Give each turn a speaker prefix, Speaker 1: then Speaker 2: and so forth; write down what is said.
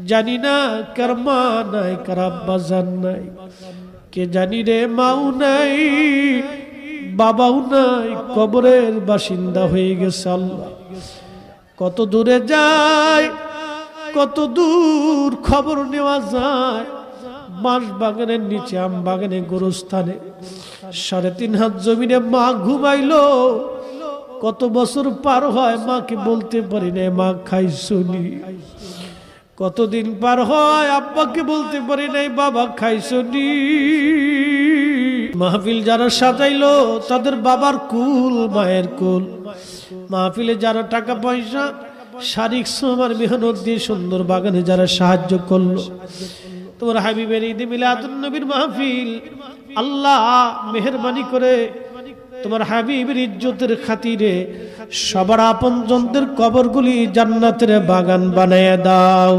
Speaker 1: জানি না কার মা নাই, কার আব্বা জান নাই, কে জানি রে মাও নাই, বাবাও নাই, কবরের বাসিন্দা হয়ে গেছে। আল্লাহ কত দূরে যায়, কত দূর খবর নেওয়া যায়। বাঁশ বাগানের নিচে, আম বাগানে, গোরস্থানে 3.5 হাত জমিনে মা ঘুমাইলো। কত বছর পার হয়, মাকে বলতে পারি না মা খাইছনি। কতদিন পার হয়, আব্বাকে বলতে পারি নাই বাবা খাইছনি। মাহফিল যারা সাজাইলো তাদের বাবার কুল, মায়ের কুল। মাহফিলে যারা টাকা পয়সা, শারীরিক শ্রম আর মেহনত দিয়ে সুন্দর বাগানে যারা সাহায্য করলো, তোমার হাবিবের ঈদে মিলাদুন নবীর মাহফিল, আল্লাহ মেহেরবানি করে তোমার হাবিবের ইজ্জতের খাতিরে সবার আপনজনদের কবরগুলি জান্নাতের বাগান বানায় দাও।